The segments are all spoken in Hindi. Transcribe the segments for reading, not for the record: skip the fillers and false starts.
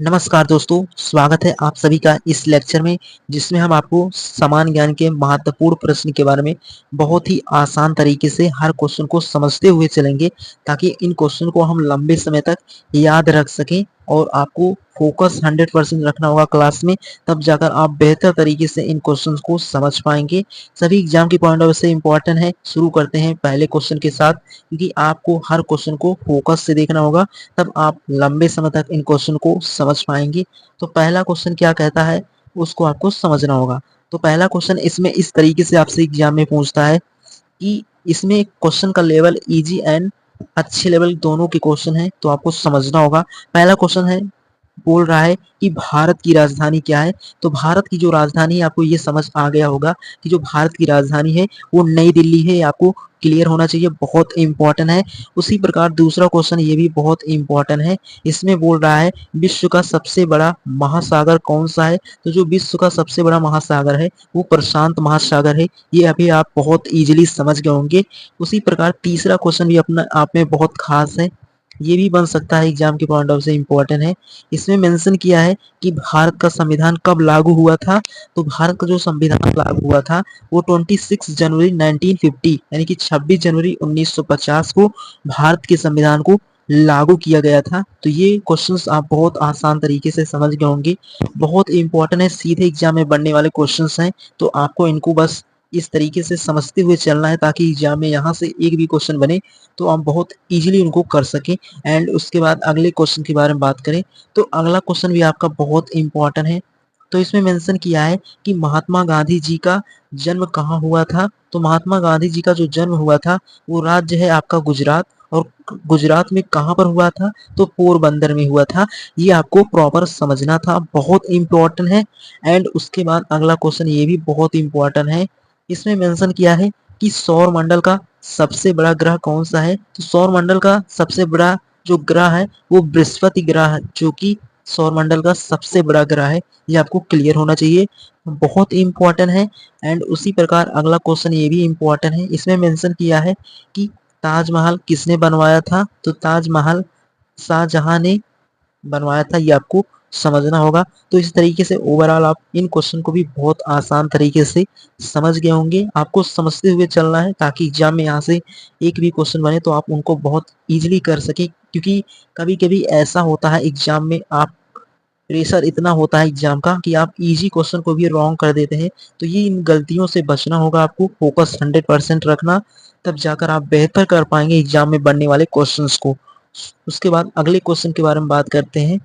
नमस्कार दोस्तों, स्वागत है आप सभी का इस लेक्चर में जिसमें हम आपको समान ज्ञान के महत्वपूर्ण प्रश्न के बारे में बहुत ही आसान तरीके से हर क्वेश्चन को समझते हुए चलेंगे ताकि इन क्वेश्चन को हम लंबे समय तक याद रख सकें और आपको फोकस 100% रखना होगा क्लास में। तब जाकर आप बेहतर तरीके से इन क्वेश्चंस को समझ पाएंगे। सभी एग्जाम के पॉइंट ऑफ व्यू से इंपॉर्टेंट है। शुरू करते हैं पहले क्वेश्चन के साथ, क्योंकि आपको हर क्वेश्चन को फोकस से देखना होगा, तब आप लंबे समय तक इन क्वेश्चन को समझ पाएंगे। तो पहला क्वेश्चन क्या कहता है उसको आपको समझना होगा। तो पहला क्वेश्चन इसमें इस तरीके से आपसे एग्जाम में पूछता है कि इसमें क्वेश्चन का लेवल इजी एंड अच्छे लेवल दोनों के क्वेश्चन है, तो आपको समझना होगा। पहला क्वेश्चन है, बोल रहा है कि भारत की राजधानी क्या है। तो भारत की जो राजधानी है, आपको ये समझ आ गया होगा कि जो भारत की राजधानी है वो नई दिल्ली है। ये आपको क्लियर होना चाहिए, बहुत इंपॉर्टेंट है। उसी प्रकार दूसरा क्वेश्चन ये भी बहुत इंपॉर्टेंट है। इसमें बोल रहा है विश्व का सबसे बड़ा महासागर कौन सा है। तो जो विश्व का सबसे बड़ा महासागर है वो प्रशांत महासागर है। ये अभी आप बहुत इजीली समझ गए होंगे। उसी प्रकार तीसरा क्वेश्चन भी अपना आप में बहुत खास है, ये भी बन सकता है एग्जाम के पॉइंट ऑफ से इम्पोर्टेंट है। इसमें मेंशन किया है कि भारत का संविधान कब लागू हुआ था। तो भारत का जो संविधान लागू हुआ था वो 26 जनवरी 1950 यानी कि 26 जनवरी 1950 को भारत के संविधान को लागू किया गया था। तो ये क्वेश्चंस आप बहुत आसान तरीके से समझ गए होंगे, बहुत इंपॉर्टेंट है, सीधे एग्जाम में बनने वाले क्वेश्चंस हैं। तो आपको इनको बस इस तरीके से समझते हुए चलना है ताकि एग्जाम में यहाँ से एक भी क्वेश्चन बने तो आप बहुत इजीली उनको कर सकें। एंड उसके बाद अगले क्वेश्चन के बारे में बात करें तो अगला क्वेश्चन भी आपका बहुत इंपॉर्टेंट है। तो इसमें मेंशन किया है कि महात्मा गांधी जी का जन्म कहाँ हुआ था। तो महात्मा गांधी जी का जो जन्म हुआ था वो राज्य है आपका गुजरात, और गुजरात में कहाँ पर हुआ था तो पोरबंदर में हुआ था। ये आपको प्रॉपर समझना था, बहुत इंपॉर्टेंट है। एंड उसके बाद अगला क्वेश्चन ये भी बहुत इंपॉर्टेंट है। इसमें मेंशन किया है कि सौर मंडल का सबसे बड़ा ग्रह कौन सा है। तो सौर मंडल का सबसे बड़ा जो ग्रह है वो बृहस्पति ग्रह है, जो कि सौर मंडल का सबसे बड़ा ग्रह है। ये आपको क्लियर होना चाहिए, बहुत इंपॉर्टेंट है। एंड उसी प्रकार अगला क्वेश्चन ये भी इंपॉर्टेंट है। इसमें मेंशन किया है कि ताजमहल किसने बनवाया था। तो ताजमहल शाहजहां ने बनवाया था, ये आपको समझना होगा। तो इस तरीके से ओवरऑल आप इन क्वेश्चन को भी बहुत आसान तरीके से समझ गए होंगे। आपको समझते हुए चलना है ताकि एग्जाम में यहाँ से एक भी क्वेश्चन बने तो आप उनको बहुत इजीली कर सके, क्योंकि कभी कभी ऐसा होता है एग्जाम में आप प्रेशर इतना होता है एग्जाम का कि आप इजी क्वेश्चन को भी रॉन्ग कर देते हैं। तो ये इन गलतियों से बचना होगा, आपको फोकस 100% रखना, तब जाकर आप बेहतर कर पाएंगे एग्जाम में बनने वाले क्वेश्चंस को। उसके बाद अगले क्वेश्चन के बारे में बात करते हैं।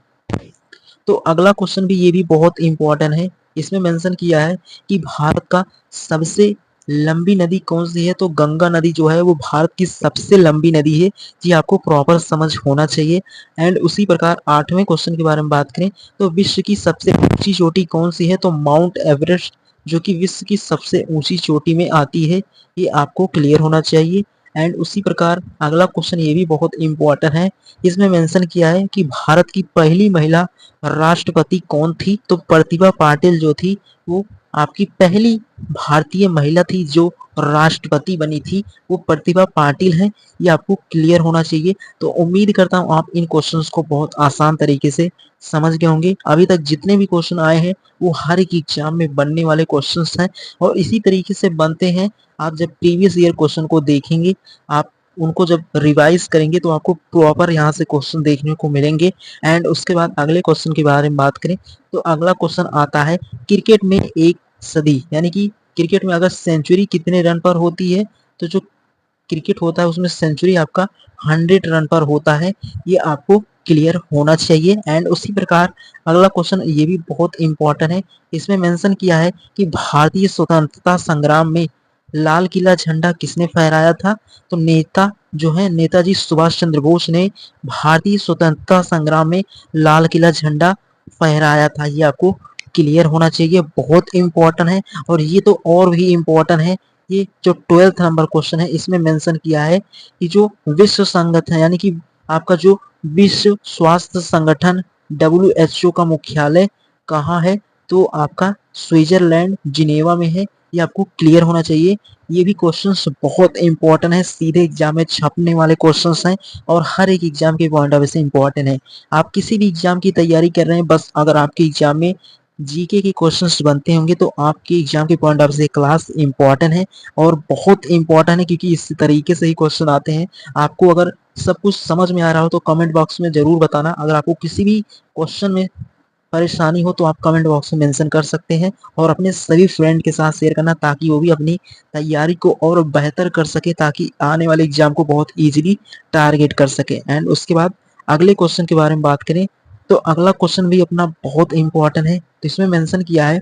तो अगला क्वेश्चन भी ये भी बहुत इंपॉर्टेंट है। इसमें मेंशन किया है कि भारत का सबसे लंबी नदी कौन सी है। तो गंगा नदी जो है वो भारत की सबसे लंबी नदी है। जी आपको प्रॉपर समझ होना चाहिए। एंड उसी प्रकार आठवें क्वेश्चन के बारे में बात करें तो विश्व की सबसे ऊंची चोटी कौन सी है। तो माउंट एवरेस्ट, जो कि विश्व की सबसे ऊंची चोटी में आती है, ये आपको क्लियर होना चाहिए। एंड उसी प्रकार अगला क्वेश्चन ये भी बहुत इंपॉर्टेंट है। इसमें मेंशन किया है कि भारत की पहली महिला राष्ट्रपति कौन थी। तो प्रतिभा पाटिल जो थी वो आपकी पहली भारतीय महिला थी जो राष्ट्रपति बनी थी, वो प्रतिभा पाटिल है। ये आपको क्लियर होना चाहिए। तो उम्मीद करता हूँ आप इन क्वेश्चंस को बहुत आसान तरीके से समझ गए होंगे। अभी तक जितने भी क्वेश्चन आए हैं वो हर एक एग्जाम में बनने वाले क्वेश्चंस हैं और इसी तरीके से बनते हैं। आप जब प्रीवियस ईयर क्वेश्चन को देखेंगे, आप उनको जब रिवाइज करेंगे तो आपको प्रॉपर यहाँ से क्वेश्चन देखने को मिलेंगे। एंड उसके बाद अगले क्वेश्चन के बारे में बात करें तो अगला क्वेश्चन आता है क्रिकेट में एक सदी यानी कि क्रिकेट में अगर सेंचुरी कितने रन पर होती है। तो जो क्रिकेट होता है उसमें सेंचुरी आपका 100 रन पर होता है, ये आपको क्लियर होना चाहिए। एंड उसी प्रकार अगला क्वेश्चन ये भी बहुत इंपॉर्टेंट है। इसमें मेंशन किया है कि भारतीय स्वतंत्रता संग्राम में लाल किला झंडा किसने फहराया था। तो नेता जो है नेताजी सुभाष चंद्र बोस ने भारतीय स्वतंत्रता संग्राम में लाल किला झंडा फहराया था, ये आपको क्लियर होना चाहिए, बहुत इंपॉर्टेंट है। और ये तो और भी इंपॉर्टेंट है। ये जो 12th नंबर क्वेश्चन है इसमें मेंशन किया है कि जो विश्व संगठन यानी कि आपका जो विश्व स्वास्थ्य संगठन WHO का मुख्यालय कहाँ है। तो आपका स्विट्जरलैंड जिनेवा में है। ये आपको क्लियर होना चाहिए। ये भी क्वेश्चंस बहुत इंपॉर्टेंट है, सीधे एग्जाम में छपने वाले क्वेश्चंस हैं और हर एक एग्जाम के पॉइंट ऑफ व्यू से इंपॉर्टेंट है। आप किसी भी एग्जाम की तैयारी कर रहे हैं, बस अगर आपके एग्जाम में जीके के क्वेश्चंस बनते होंगे तो आपके एग्जाम के पॉइंट ऑफ व्यू से क्लास इंपॉर्टेंट है और बहुत इंपॉर्टेंट है, क्योंकि इस तरीके से ही क्वेश्चन आते हैं। आपको अगर सब कुछ समझ में आ रहा हो तो कमेंट बॉक्स में जरूर बताना। अगर आपको किसी भी क्वेश्चन में परेशानी हो तो आप कमेंट बॉक्स में मेंशन कर सकते हैं और अपने सभी फ्रेंड के साथ शेयर करना, ताकि वो भी अपनी तैयारी को और बेहतर कर सके, ताकि आने वाले एग्जाम को बहुत इजीली टारगेट कर सके। एंड उसके बाद अगले क्वेश्चन के बारे में बात करें तो अगला क्वेश्चन भी अपना बहुत इंपॉर्टेंट है। तो इसमें मेंशन किया है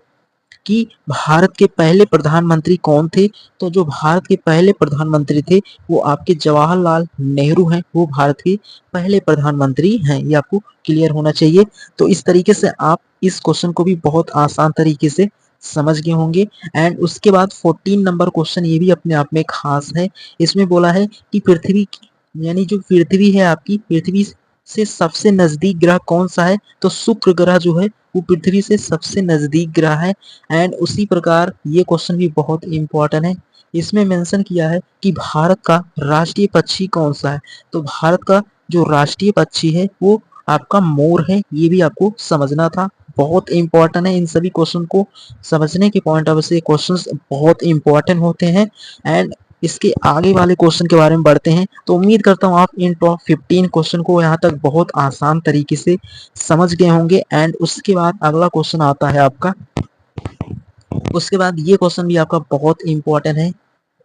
कि भारत के पहले प्रधानमंत्री कौन थे। तो जो भारत के पहले प्रधानमंत्री थे वो आपके जवाहरलाल नेहरू हैं, वो भारत के पहले प्रधानमंत्री हैं। ये आपको क्लियर होना चाहिए। तो इस तरीके से आप इस क्वेश्चन को भी बहुत आसान तरीके से समझ गए होंगे। एंड उसके बाद 14 नंबर क्वेश्चन, ये भी अपने आप में खास है। इसमें बोला है कि पृथ्वी यानी जो पृथ्वी है आपकी, पृथ्वी से सबसे नजदीक ग्रह कौन सा है। तो शुक्र ग्रह जो है वो पृथ्वी से सबसे नजदीक ग्रह है। एंड उसी प्रकार ये क्वेश्चन भी बहुत इंपॉर्टेंट है। इसमें मेंशन किया है कि भारत का राष्ट्रीय पक्षी कौन सा है। तो भारत का जो राष्ट्रीय पक्षी है वो आपका मोर है। ये भी आपको समझना था, बहुत इंपॉर्टेंट है। इन सभी क्वेश्चन को समझने के पॉइंट ऑफ व्यू से क्वेश्चंस बहुत इंपॉर्टेंट होते हैं। एंड इसके आगे वाले क्वेश्चन के बारे में बढ़ते हैं। तो उम्मीद करता हूँ आप इन टॉप 15 क्वेश्चन को यहाँ तक बहुत आसान तरीके से समझ गए होंगे। एंड उसके बाद अगला क्वेश्चन आता है आपका, उसके बाद ये क्वेश्चन भी आपका बहुत इंपॉर्टेंट है।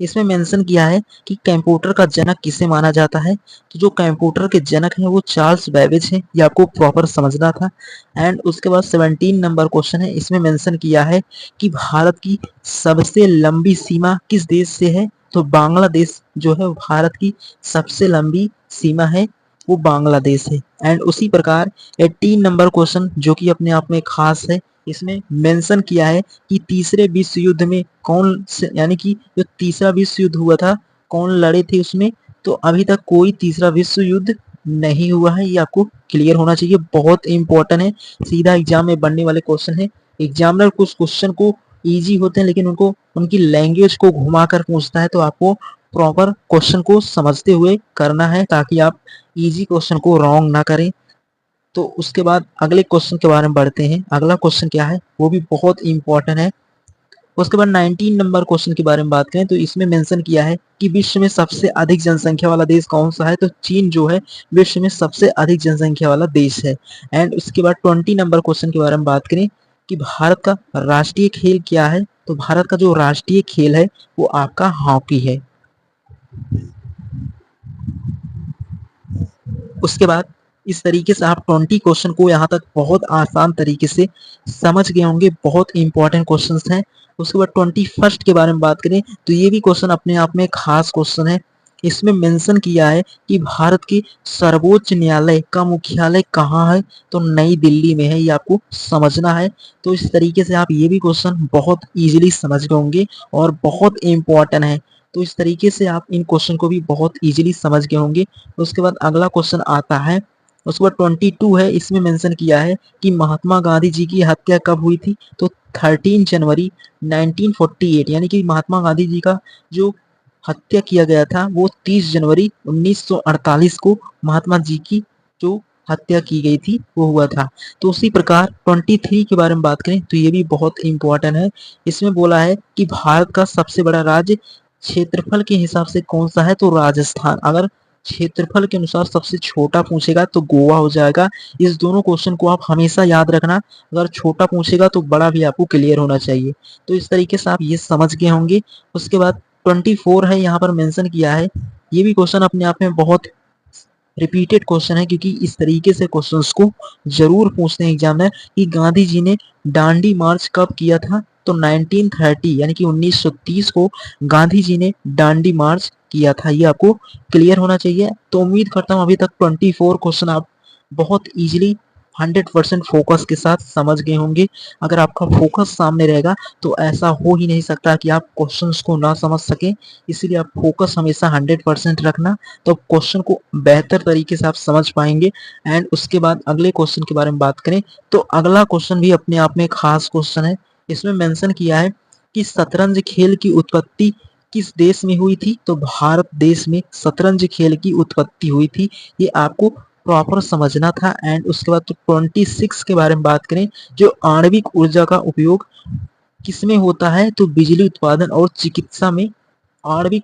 इसमें मेंशन किया है कि कंप्यूटर का जनक किसे माना जाता है। तो जो कंप्यूटर के जनक हैं वो चार्ल्स बेबेज हैं। ये आपको प्रॉपर समझना था। एंड उसके बाद 17 नंबर क्वेश्चन है। इसमें मेंशन किया है कि भारत की सबसे लंबी सीमा किस देश से है। तो बांग्लादेश जो है भारत की सबसे लंबी सीमा है, वो बांग्लादेश है। एंड उसी प्रकार 18 नंबर क्वेश्चन जो कि अपने आप में खास है। इसमें मेंशन किया है कि तीसरे विश्व युद्ध में कौन से, यानी कि जो तीसरा विश्व युद्ध हुआ था कौन लड़े थे उसमें। तो अभी तक कोई तीसरा विश्व युद्ध नहीं हुआ है। ये आपको क्लियर होना चाहिए, बहुत इंपॉर्टेंट है। सीधा एग्जाम में बनने वाले क्वेश्चन है। एग्जामिनर कुछ क्वेश्चन को इजी होते हैं लेकिन उनको उनकी लैंग्वेज को घुमाकर पूछता है, तो आपको प्रॉपर क्वेश्चन को समझते हुए करना है ताकि आप इजी क्वेश्चन को रॉन्ग ना करें। तो उसके बाद अगले क्वेश्चन के बारे में बढ़ते हैं। अगला क्वेश्चन क्या है वो भी बहुत इंपॉर्टेंट है। उसके बाद 19 नंबर क्वेश्चन के बारे में बात करें तो इसमें मेंशन किया है कि विश्व में सबसे अधिक जनसंख्या वाला देश कौन सा है। तो चीन जो है विश्व में सबसे अधिक जनसंख्या वाला देश है। एंड उसके बाद 20 नंबर क्वेश्चन के बारे में बात करें कि भारत का राष्ट्रीय खेल क्या है। तो भारत का जो राष्ट्रीय खेल है वो आपका हॉकी है। उसके बाद इस तरीके से आप 20 क्वेश्चन को यहाँ तक बहुत आसान तरीके से समझ गए होंगे, बहुत इंपॉर्टेंट क्वेश्चंस हैं। उसके बाद 21 के बारे में बात करें तो ये भी क्वेश्चन अपने आप में खास क्वेश्चन है। इसमें मेंशन किया है कि भारत के सर्वोच्च न्यायालय का मुख्यालय कहाँ है। तो नई दिल्ली में है। ये आपको समझना है। तो इस तरीके से आप ये भी क्वेश्चन बहुत इजीली समझ गए होंगे और बहुत इंपॉर्टेंट है। तो इस तरीके से आप इन क्वेश्चन को भी बहुत इजीली समझ गए होंगे। उसके बाद अगला क्वेश्चन आता है, उसके बाद 22 है। इसमें मेंशन किया है कि महात्मा गांधी जी की हत्या कब हुई थी। तो 13 जनवरी 1948, यानी कि महात्मा गांधी जी का जो हत्या किया गया था वो 30 जनवरी 1948 को महात्मा जी की जो हत्या की गई थी वो हुआ था। तो उसी प्रकार 23 के बारे में बात करें तो ये भी बहुत इंपॉर्टेंट है। इसमें बोला है कि भारत का सबसे बड़ा राज्य क्षेत्रफल के हिसाब से कौन सा है। तो राजस्थान। अगर क्षेत्रफल के अनुसार सबसे छोटा पूछेगा तो गोवा हो जाएगा। इस दोनों क्वेश्चन को आप हमेशा याद रखना। अगर छोटा पूछेगा तो बड़ा भी आपको क्लियर होना चाहिए। तो इस तरीके से आप ये समझ गए होंगे। उसके बाद 24 है, यहाँ पर मेंशन किया है। ये भी क्वेश्चन अपने आप में बहुत रिपीटेड क्वेश्चन है, क्योंकि इस तरीके से क्वेश्चंस को जरूर पूछते हैं एग्जाम में कि गांधी जी ने दांडी मार्च कब किया था। तो 1930 यानी कि 1930 को गांधी जी ने दांडी मार्च किया था। ये आपको क्लियर होना चाहिए। तो उम्मीद करता हूँ अभी तक 24 क्वेश्चन आप बहुत इजीली 100% फोकस के साथ समझ गए होंगे। अगर आपका फोकस सामने रहेगा तो ऐसा हो ही नहीं सकता कि आप क्वेश्चंस को ना समझ सकें। इसीलिए आप फोकस हमेशा 100% रखना, तो क्वेश्चन को बेहतर तरीके से आप समझ पाएंगे। एंड उसके बाद अगले क्वेश्चन के बारे में बात करें तो अगला क्वेश्चन भी अपने आप में खास क्वेश्चन है। इसमें मेंशन किया है कि शतरंज खेल की उत्पत्ति किस देश में हुई थी? तो भारत देश में शतरंज खेल की उत्पत्ति हुई थी। ये आपको प्रॉपर समझना था। एंड उसके बाद तो 26 के बारे में बात करें, जो आणविक ऊर्जा का उपयोग किसमें होता है? तो बिजली उत्पादन और चिकित्सा में आणविक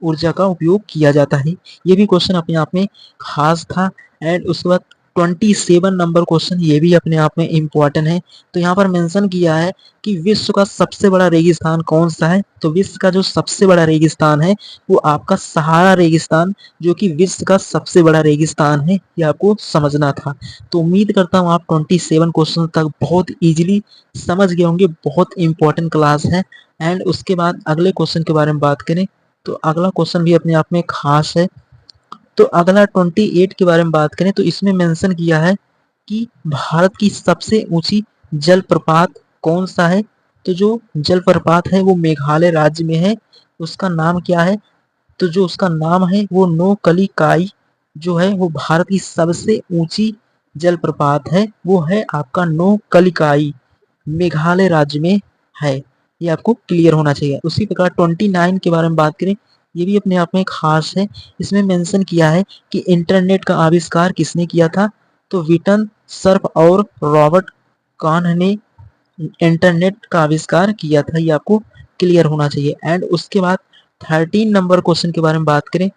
ऊर्जा का उपयोग किया जाता है। ये भी क्वेश्चन अपने आप में खास था। एंड उसके बाद 27 नंबर क्वेश्चन, ये भी अपने आप में इम्पोर्टेंट है। तो यहाँ पर मेंशन किया है कि विश्व का सबसे बड़ा रेगिस्तान कौन सा है? तो विश्व का जो सबसे बड़ा रेगिस्तान है वो आपका सहारा रेगिस्तान, जो कि विश्व का सबसे बड़ा रेगिस्तान है, ये आपको समझना था। तो उम्मीद करता हूँ आप 27 क्वेश्चन तक बहुत इजीली समझ गए होंगे। बहुत इंपॉर्टेंट क्लास है। एंड उसके बाद अगले क्वेश्चन के बारे में बात करें, तो अगला क्वेश्चन भी अपने आप में खास है। तो अगला 28 के बारे में बात करें, तो इसमें मेंशन किया है कि भारत की सबसे ऊंची जलप्रपात कौन सा है? तो जो जलप्रपात है वो मेघालय राज्य में है। उसका नाम क्या है? तो जो उसका नाम है वो नोकलिकाई जो है वो भारत की सबसे ऊंची जलप्रपात है, वो है आपका नोकलिकाई, मेघालय राज्य में है। ये आपको क्लियर होना चाहिए। उसी प्रकार 29 के बारे में बात करें, ये भी अपने आप में खास है। इसमें मेंशन किया है कि इंटरनेट का आविष्कार किसने किया था? तो विटन सर्फ और रॉबर्ट कान ने इंटरनेट का आविष्कार किया था। ये आपको क्लियर होना चाहिए। एंड उसके बाद 13 नंबर क्वेश्चन के बारे में बात करें,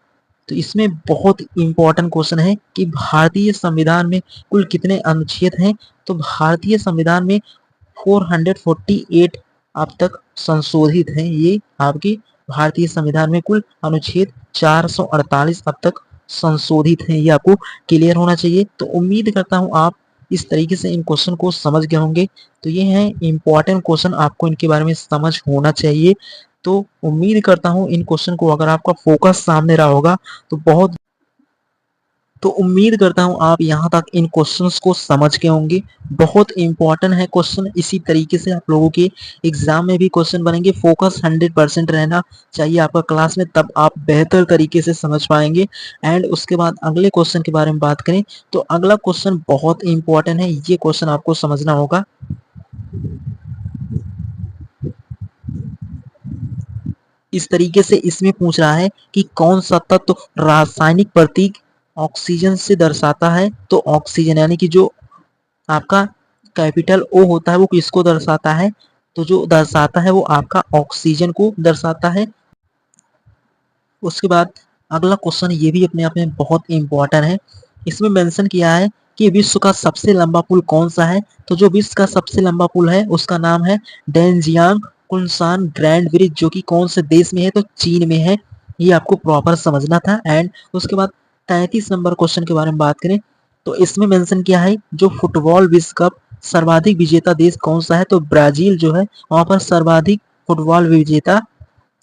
तो इसमें बहुत इंपॉर्टेंट क्वेश्चन है कि भारतीय संविधान में कुल कितने अनुच्छेद हैं? तो भारतीय संविधान में 448 अब तक संशोधित हैं। ये आपके भारतीय संविधान में कुल अनुच्छेद 448 अब तक संशोधित हैं। ये आपको क्लियर होना चाहिए। तो उम्मीद करता हूँ आप इस तरीके से इन क्वेश्चन को समझ गए होंगे। तो ये हैं इंपॉर्टेंट क्वेश्चन, आपको इनके बारे में समझ होना चाहिए। तो उम्मीद करता हूँ इन क्वेश्चन को अगर आपका फोकस सामने रहा होगा तो बहुत, तो उम्मीद करता हूँ आप यहाँ तक इन क्वेश्चंस को समझ के होंगे। बहुत इंपॉर्टेंट है क्वेश्चन। इसी तरीके से आप लोगों के एग्जाम में भी क्वेश्चन बनेंगे। फोकस 100% रहना चाहिए आपका क्लास में, तब आप बेहतर तरीके से समझ पाएंगे। एंड उसके बाद अगले क्वेश्चन के बारे में बात करें, तो अगला क्वेश्चन बहुत इंपॉर्टेंट है। ये क्वेश्चन आपको समझना होगा। इस तरीके से इसमें पूछ रहा है कि कौन सा तत्व रासायनिक प्रतीक ऑक्सीजन से दर्शाता है? तो ऑक्सीजन यानी कि जो आपका कैपिटल ओ होता है वो किसको दर्शाता है? तो जो दर्शाता है वो आपका ऑक्सीजन को दर्शाता है। उसके बाद अगला क्वेश्चन, ये भी अपने आप में बहुत इंपॉर्टेंट है। इसमें मेंशन किया है कि विश्व का सबसे लंबा पुल कौन सा है? तो जो विश्व का सबसे लंबा पुल है उसका नाम है डेनजियांग कुनसान ग्रैंड ब्रिज, जो कि कौन से देश में है? तो चीन में है। ये आपको प्रॉपर समझना था। एंड उसके बाद 33 नंबर क्वेश्चन के बारे में बात करें, तो इसमें मेंशन किया है जो फुटबॉल विश्व कप सर्वाधिक विजेता देश कौन सा है? तो ब्राजील जो है वहां पर सर्वाधिक फुटबॉल विजेता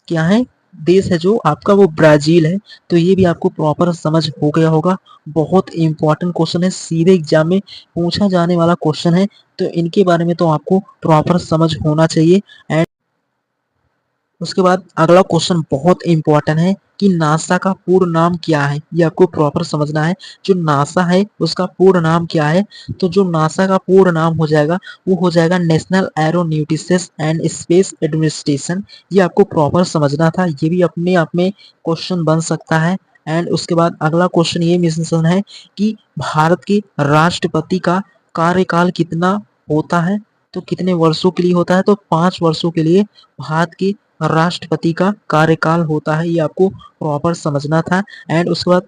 क्या है? देश है जो आपका वो ब्राजील है। तो ये भी आपको प्रॉपर समझ हो गया होगा। बहुत इंपॉर्टेंट क्वेश्चन है, सीधे एग्जाम में पूछा जाने वाला क्वेश्चन है। तो इनके बारे में तो आपको प्रॉपर समझ होना चाहिए। एंड उसके बाद अगला क्वेश्चन बहुत इंपॉर्टेंट है कि नासा का पूर्ण नाम क्या है? ये आपको प्रॉपर समझना है। जो नासा है उसका पूर्ण नाम क्या है? तो जो नासा का पूर्ण नाम हो जाएगा वो हो जाएगा national aeronautics and space administration. ये आपको प्रॉपर समझना था। ये भी अपने आप में क्वेश्चन बन सकता है। एंड उसके बाद अगला क्वेश्चन ये मेंशन है कि भारत के राष्ट्रपति का कार्यकाल कितना होता है? तो कितने वर्षों के लिए होता है? तो 5 वर्षों के लिए भारत के राष्ट्रपति का कार्यकाल होता है। ये आपको प्रॉपर समझना था। एंड उसके बाद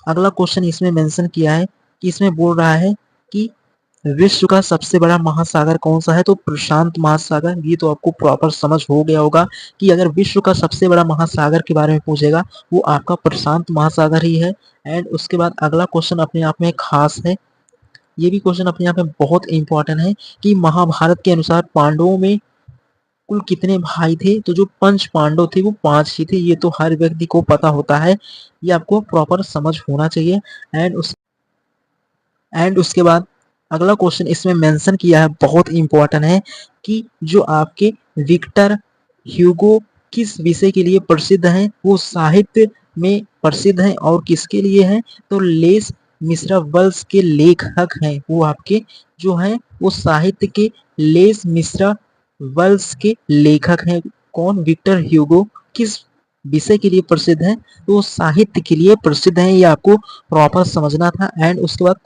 अगला क्वेश्चन इसमें मेंशन किया है कि इसमें बोल रहा है कि विश्व का सबसे बड़ा महासागर कौन सा है? तो प्रशांत महासागर। ये तो आपको प्रॉपर समझ हो गया होगा कि अगर विश्व का सबसे बड़ा महासागर के बारे में पूछेगा वो आपका प्रशांत महासागर ही है। एंड उसके बाद अगला क्वेश्चन अपने आप में खास है। ये भी क्वेश्चन अपने आप में बहुत इंपॉर्टेंट है कि महाभारत के अनुसार पांडवों में कुल कितने भाई थे? तो जो पंच पांडव थे वो 5 ही थे। ये तो हर व्यक्ति को पता होता है। ये आपको प्रॉपर समझ होना चाहिए। एंड उसके बाद अगला क्वेश्चन इसमें मेंशन किया है, बहुत इंपॉर्टेंट है कि जो आपके विक्टर ह्यूगो किस विषय के लिए प्रसिद्ध हैं? वो साहित्य में प्रसिद्ध हैं। और किसके लिए हैं? तो लेस मिश्रावल्स के लेखक हैं। वो आपके जो हैं वो साहित्य के लेस मिश्रा वेल्स के लेखक हैं कौन? Victor Hugo. किस विषय के लिए प्रसिद्ध है? तो वो साहित्य के लिए प्रसिद्ध है, ये आपको प्रॉपर समझना था। एंड उसके बाद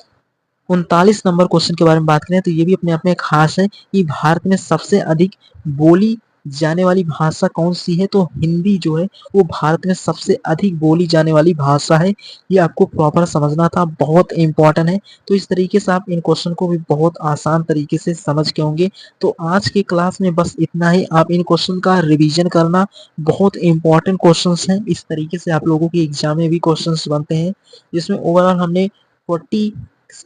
39 नंबर क्वेश्चन के बारे में बात करें तो ये भी अपने आप में खास है कि भारत में सबसे अधिक बोली जाने वाली भाषा कौन सी है? तो हिंदी जो है वो भारत में सबसे अधिक बोली जाने वाली भाषा है, ये आपको प्रॉपर समझना था, बहुत इंपॉर्टेंट है। तो इस तरीके से आप इन क्वेश्चन को भी बहुत आसान तरीके से समझ के होंगे। तो आज के क्लास में बस इतना ही, आप इन क्वेश्चन का रिवीजन करना, बहुत इंपॉर्टेंट क्वेश्चंस हैं। इस तरीके से आप लोगों के एग्जाम में भी क्वेश्चंस बनते हैं, जिसमें ओवरऑल हमने 40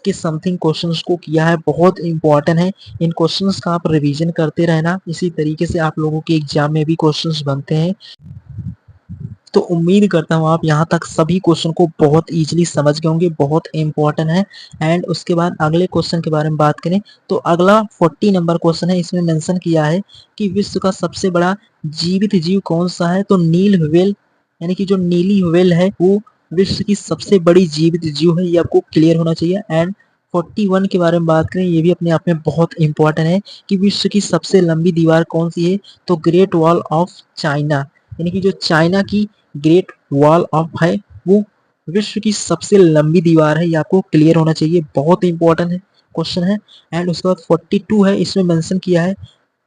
के समथिंग क्वेश्चंस को किया है, बहुत इंपॉर्टेंट है। इन क्वेश्चंस का आप रिवीजन करते रहना, इसी तरीके से आप लोगों के एग्जाम में भी क्वेश्चंस बनते हैं। तो उम्मीद करता हूँ आप यहाँ तक सभी क्वेश्चन को बहुत इजीली समझ गए होंगे, बहुत इंपॉर्टेंट है। एंड उसके बाद अगले क्वेश्चन के बारे में बात करें तो अगला 40 नंबर क्वेश्चन है, इसमें मेंशन किया है कि विश्व का सबसे बड़ा जीवित जीव कौन सा है? तो नील व्हेल, यानी कि जो नीली व्हेल है वो विश्व की सबसे बड़ी जीवित जीव है, ये आपको क्लियर होना चाहिए। एंड 41 के बारे में बात करें, ये भी अपने आप में बहुत इंपॉर्टेंट है कि विश्व की सबसे लंबी दीवार कौन सी है? तो ग्रेट वॉल ऑफ चाइना, यानी कि जो चाइना की ग्रेट वॉल ऑफ है वो विश्व की सबसे लंबी दीवार है, ये आपको क्लियर होना चाहिए, बहुत इंपॉर्टेंट है क्वेश्चन है। एंड उसके बाद 42 है, इसमें मेंशन किया है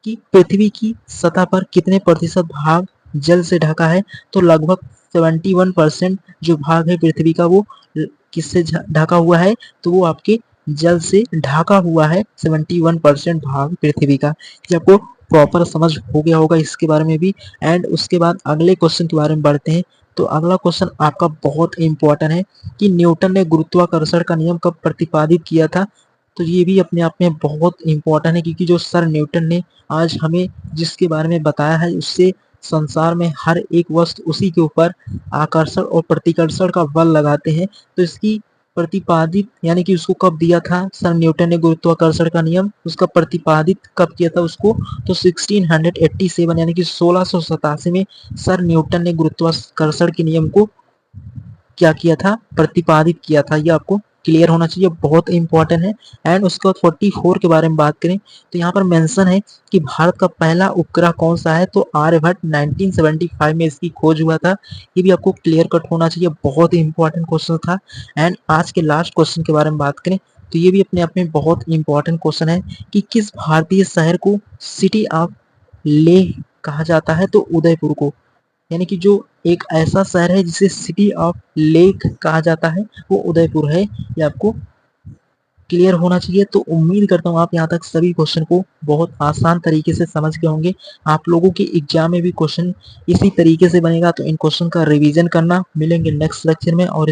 कि पृथ्वी की सतह पर कितने प्रतिशत भाग जल से ढका है? तो लगभग 71% जो भाग है पृथ्वी का वो किससे ढका हुआ है? तो वो आपके जल से ढका हुआ है, 71% भाग पृथ्वी का। ये आपको प्रॉपर समझ हो गया होगा इसके बारे में भी। एंड उसके बाद अगले क्वेश्चन के बारे में बढ़ते हैं। तो अगला क्वेश्चन आपका बहुत इंपॉर्टेंट है कि न्यूटन ने गुरुत्वाकर्षण का नियम कब प्रतिपादित किया था? तो ये भी अपने आप में बहुत इंपॉर्टेंट है, क्योंकि जो सर न्यूटन ने आज हमें जिसके बारे में बताया है उससे संसार में हर एक वस्तु उसी के ऊपर आकर्षण और प्रतिकर्षण का बल लगाते हैं। तो इसकी प्रतिपादित यानी कि उसको कब दिया था सर न्यूटन ने गुरुत्वाकर्षण का नियम? उसका प्रतिपादित कब किया था उसको? तो 1687 यानी कि 1687 में सर न्यूटन ने गुरुत्वाकर्षण के नियम को क्या किया था? प्रतिपादित किया था, ये आपको क्लियर होना चाहिए, बहुत इंपॉर्टेंट है। एंड उसके बाद 44 के बारे में बात करें तो यहाँ पर मेंशन है कि भारत का पहला उपग्रह कौन सा है? तो आर्यभट्ट 1975 में इसकी खोज हुआ था, ये भी आपको क्लियर कट होना चाहिए, बहुत इंपॉर्टेंट क्वेश्चन था। एंड आज के लास्ट क्वेश्चन के बारे में बात करें तो ये भी अपने आप में बहुत इंपॉर्टेंट क्वेश्चन है कि किस भारतीय शहर को सिटी ऑफ लेह कहा जाता है? तो उदयपुर को, यानी कि जो एक ऐसा शहर है जिसे सिटी ऑफ लेक कहा जाता है वो उदयपुर है, ये आपको क्लियर होना चाहिए। तो उम्मीद करता हूँ आप यहाँ तक सभी क्वेश्चन को बहुत आसान तरीके से समझ गए होंगे। आप लोगों के एग्जाम में भी क्वेश्चन इसी तरीके से बनेगा, तो इन क्वेश्चन का रिवीजन करना। मिलेंगे नेक्स्ट लेक्चर में और